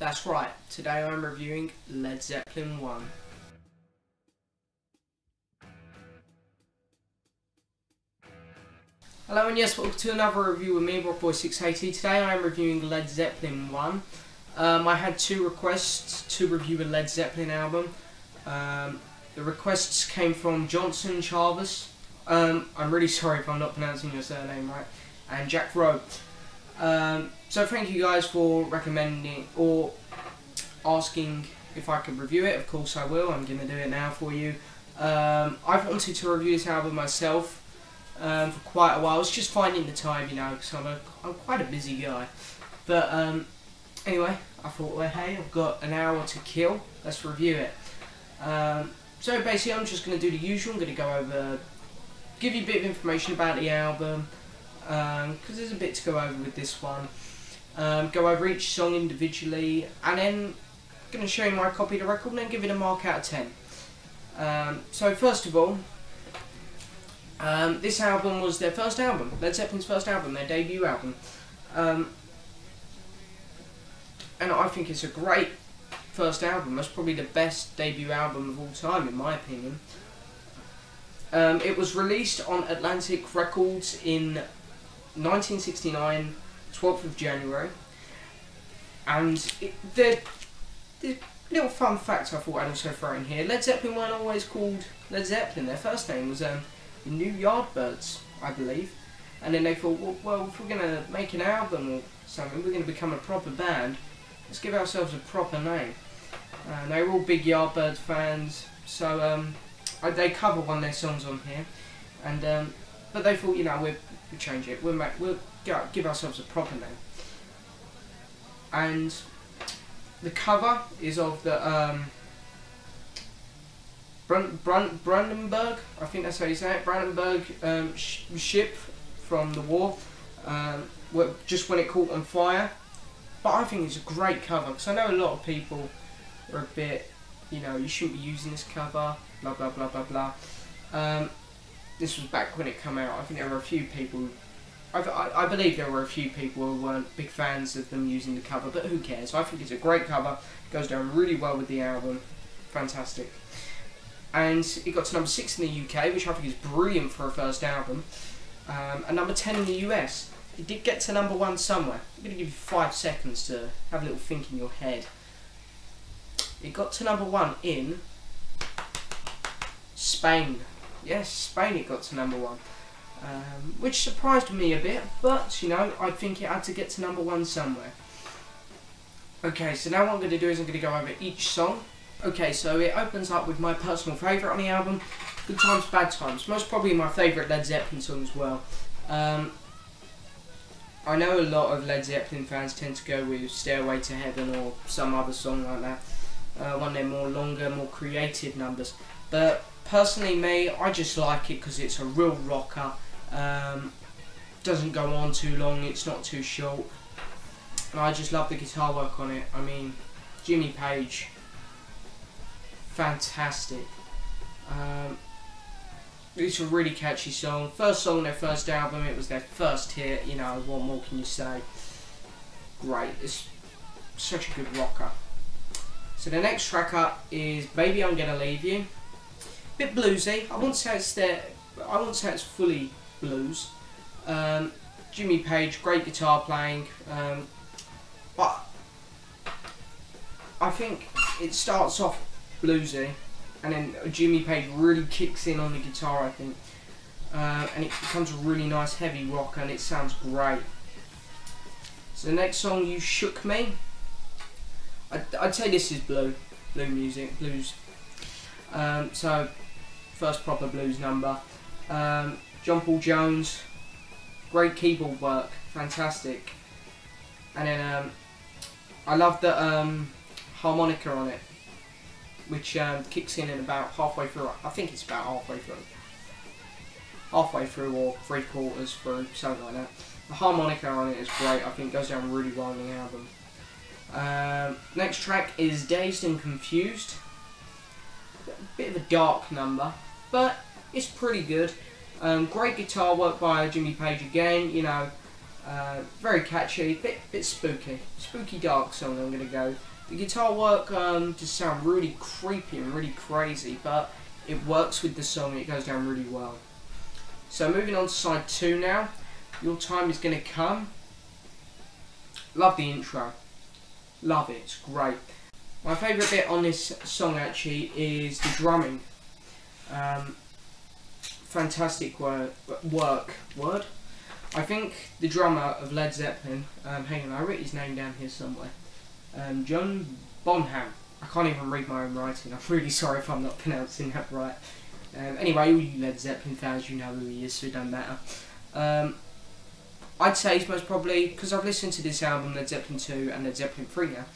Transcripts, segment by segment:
That's right, today I'm reviewing Led Zeppelin 1. Hello and yes, welcome to another review with me, Rockboy680. Today I'm reviewing Led Zeppelin 1. I had two requests to review a Led Zeppelin album. The requests came from Johnson Chavez. I'm really sorry if I'm not pronouncing your surname right. And Jack Rowe. So thank you guys for recommending or asking if I could review it. Of course I will. I'm going to do it now for you. I've wanted to review this album myself for quite a while. I was just finding the time, you know, because I'm quite a busy guy. But anyway, I thought, well, hey, I've got an hour to kill. Let's review it. So basically, I'm just going to do the usual. I'm going to go over, give you a bit of information about the album, because there's a bit to go over with this one. Go over each song individually, and then I'm going to show you my copy of the record and then give it a mark out of 10. So first of all, this album was their first album, Led Zeppelin's first album, their debut album. And I think it's a great first album. That's probably the best debut album of all time, in my opinion. It was released on Atlantic Records in 1969, 12th of January. And the little fun fact I thought I'd also throw in here, Led Zeppelin weren't always called Led Zeppelin. Their first name was the New Yardbirds, I believe. And then they thought, well, if we're going to make an album or something, we're going to become a proper band, let's give ourselves a proper name. And they were all big Yardbirds fans, so they cover one of their songs on here. And but they thought, you know, we'll change it. We'll give ourselves a proper name. And the cover is of the Brandenburg, I think that's how you say it, Brandenburg ship from the war, just when it caught on fire. But I think it's a great cover, because I know a lot of people are a bit, you know, you shouldn't be using this cover, blah blah blah blah blah. This was back when it came out. I think there were a few people, I believe there were a few people who weren't big fans of them using the cover, but who cares? I think it's a great cover, goes down really well with the album, fantastic. And it got to number 6 in the UK, which I think is brilliant for a first album, and number 10 in the US. It did get to number 1 somewhere. I'm going to give you 5 seconds to have a little think in your head. It got to number 1 in Spain. Yes, Spain it got to number 1. Which surprised me a bit, but, you know, I think it had to get to number 1 somewhere. Okay, so now what I'm going to do is I'm going to go over each song. Okay, so it opens up with my personal favourite on the album, Good Times, Bad Times. Most probably my favourite Led Zeppelin song as well. I know a lot of Led Zeppelin fans tend to go with Stairway to Heaven or some other song like that. One of their more longer, more creative numbers. But personally me, I just like it because it's a real rocker. Doesn't go on too long, it's not too short. And I just love the guitar work on it. I mean, Jimmy Page, fantastic. It's a really catchy song. First song on their first album, it was their first hit, you know, what more can you say? Great, it's such a good rocker. So the next track up is Baby I'm Gonna Leave You. Bit bluesy, I wouldn't say it's fully blues. Jimmy Page, great guitar playing, but I think it starts off bluesy, and then Jimmy Page really kicks in on the guitar, I think, and it becomes a really nice heavy rock, and it sounds great. So the next song, You Shook Me, I'd say this is blues music. So first proper blues number. John Paul Jones, great keyboard work, fantastic. And then I love the harmonica on it, which kicks in about halfway through. I think it's about halfway through or 3/4 through, something like that. The harmonica on it is great. I think it goes down really well in the album. Next track is Dazed and Confused. A bit of a dark number, but it's pretty good. Great guitar work by Jimmy Page again. You know, Very catchy, bit spooky. Spooky dark song I'm going to go. The guitar work just sounds really creepy and really crazy, but it works with the song and it goes down really well. So moving on to side 2 now. Your Time Is Gonna Come. Love the intro. Love it, it's great. My favourite bit on this song actually is the drumming. Fantastic word. I think the drummer of Led Zeppelin, hang on, I wrote his name down here somewhere. John Bonham. I can't even read my own writing. I'm really sorry if I'm not pronouncing that right. Anyway, all you Led Zeppelin fans, you know who he is, so it doesn't matter. I'd say he's most probably, because I've listened to this album, Led Zeppelin 2 and Led Zeppelin 3 now.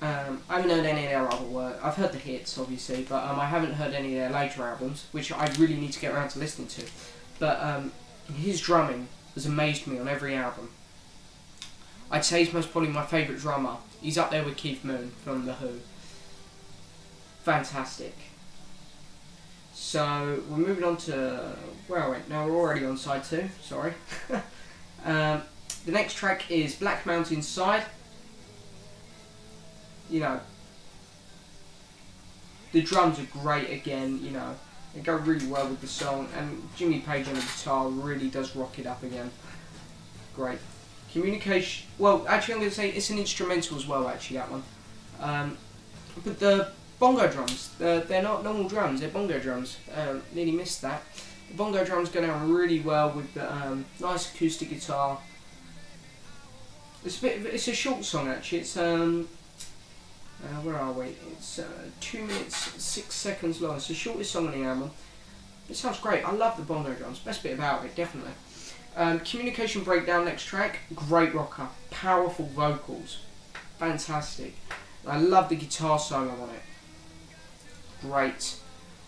I haven't heard any of their other work. I've heard the hits, obviously, but I haven't heard any of their later albums, which I really need to get around to listening to. But his drumming has amazed me on every album. I'd say he's most probably my favourite drummer. He's up there with Keith Moon from The Who. Fantastic. So, we're moving on to... Well, wait, no, we're already on side 2, sorry. The next track is Black Mountain Side. You know, the drums are great again, you know. They go really well with the song, and Jimmy Page on the guitar really does rock it up again. Great. Communication... Well, actually I'm going to say it's an instrumental as well, actually, that one. But the bongo drums, they're not normal drums, they're bongo drums. Nearly missed that. The bongo drums go down really well with the nice acoustic guitar. It's a short song actually. It's where are we? It's 2 minutes 6 seconds long. It's the shortest song on the album. It sounds great. I love the bongo drums. Best bit about it, definitely. Communication Breakdown, next track. Great rocker. Powerful vocals. Fantastic. I love the guitar solo on it. Great.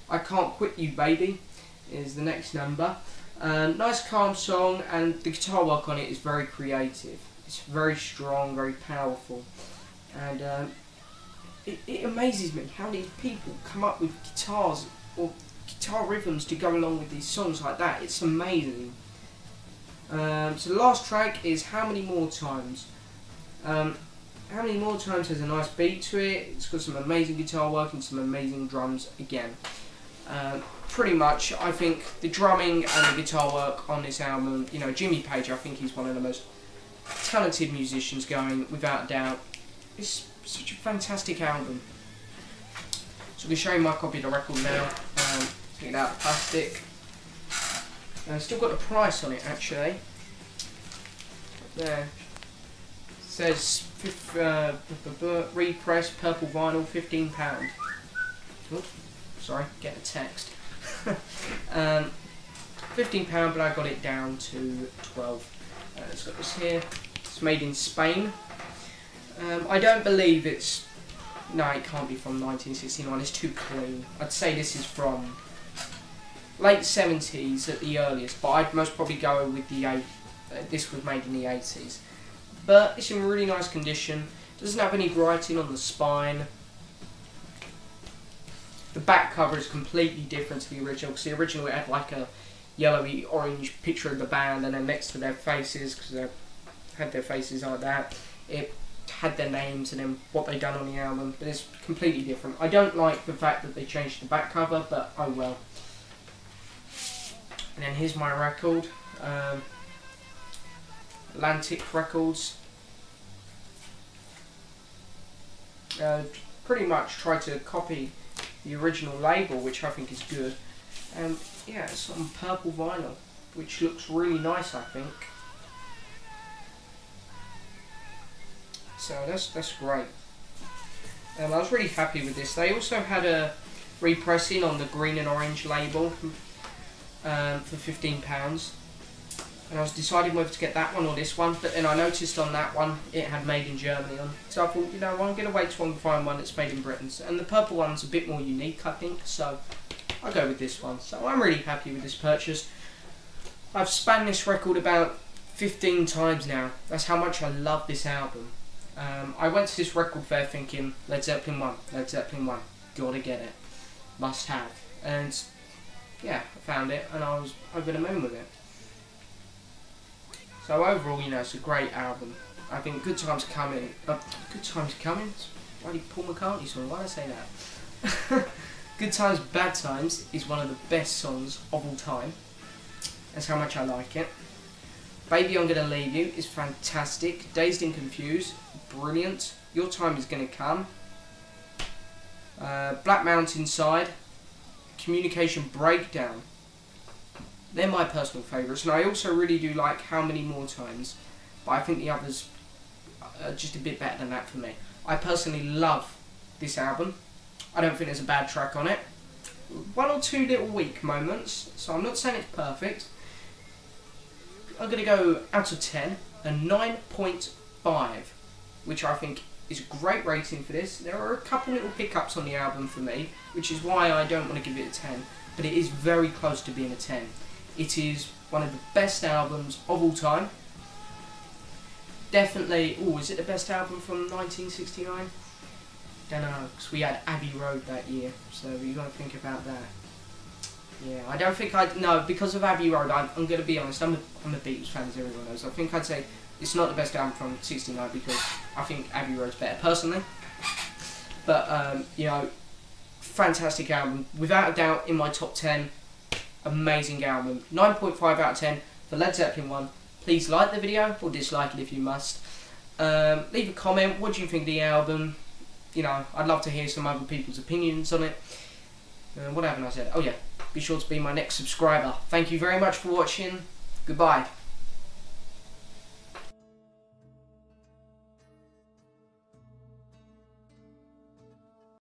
I Can't Quit You Baby is the next number. Nice calm song, and the guitar work on it is very creative. It's very strong, very powerful, and it amazes me how many people come up with guitars or guitar rhythms to go along with these songs like that. It's amazing. So the last track is How Many More Times. How Many More Times has a nice beat to it. It's got some amazing guitar work and some amazing drums again. Pretty much, I think the drumming and the guitar work on this album, you know, Jimmy Page, I think he's one of the most talented musicians going, without a doubt. It's such a fantastic album. So I'm going to show you my copy of the record now. Take it out of plastic. Still got the price on it actually. There. It says repress purple vinyl, £15. Oh, sorry, get a text. £15, but I got it down to 12. It's got this here. It's made in Spain. I don't believe it's... No, it can't be from 1969. It's too clean. I'd say this is from late 70s at the earliest, but I'd most probably go with the this was made in the 80s. But it's in really nice condition. Doesn't have any writing on the spine. The back cover is completely different to the original, because the original it had like a yellowy orange picture of the band, and then next to their faces, because they had their faces like that, it had their names and then what they'd done on the album, but it's completely different. I don't like the fact that they changed the back cover, but oh well. And then here's my record, Atlantic Records. Pretty much tried to copy the original label, which I think is good. And yeah, it's on purple vinyl, which looks really nice, I think. So that's great. I was really happy with this. They also had a repressing on the green and orange label for £15. And I was deciding whether to get that one or this one, but then I noticed on that one it had made in Germany on. So I thought, you know, I'm going to wait till I can find one that's made in Britain. And the purple one's a bit more unique, I think, so I'll go with this one. So I'm really happy with this purchase. I've spanned this record about 15 times now. That's how much I love this album. I went to this record fair thinking, Led Zeppelin 1, Led Zeppelin 1, gotta get it, must have. And yeah, I found it and I was over the moon with it. So overall, you know, it's a great album. I think Good Times Coming. Good Times Coming. Bloody Paul McCartney song. Why did I say that? Good Times, Bad Times is one of the best songs of all time. That's how much I like it. Baby, I'm Gonna Leave You is fantastic. Dazed and Confused, brilliant. Your Time Is Gonna Come. Black Mountain Side, Communication Breakdown. They're my personal favourites, and I also really do like How Many More Times, but I think the others are just a bit better than that for me. I personally love this album. I don't think there's a bad track on it. One or two little weak moments, so I'm not saying it's perfect. I'm going to go out of 10, a 9.5, which I think is a great rating for this. There are a couple little hiccups on the album for me, which is why I don't want to give it a 10, but it is very close to being a 10. It is one of the best albums of all time. Definitely, is it the best album from 1969? Don't know, because we had Abbey Road that year, so you got to think about that. Yeah, I don't think no, because of Abbey Road, I'm going to be honest, I'm a Beatles fan, as everyone knows. I think I'd say it's not the best album from 69 because I think Abbey Road's better, personally. But, you know, fantastic album. Without a doubt, in my top 10, amazing album. 9.5 out of 10 for Led Zeppelin 1. Please like the video, or dislike it if you must. Leave a comment, what do you think of the album? You know, I'd love to hear some other people's opinions on it. What haven't I said? Oh yeah, be sure to be my next subscriber. Thank you very much for watching. Goodbye.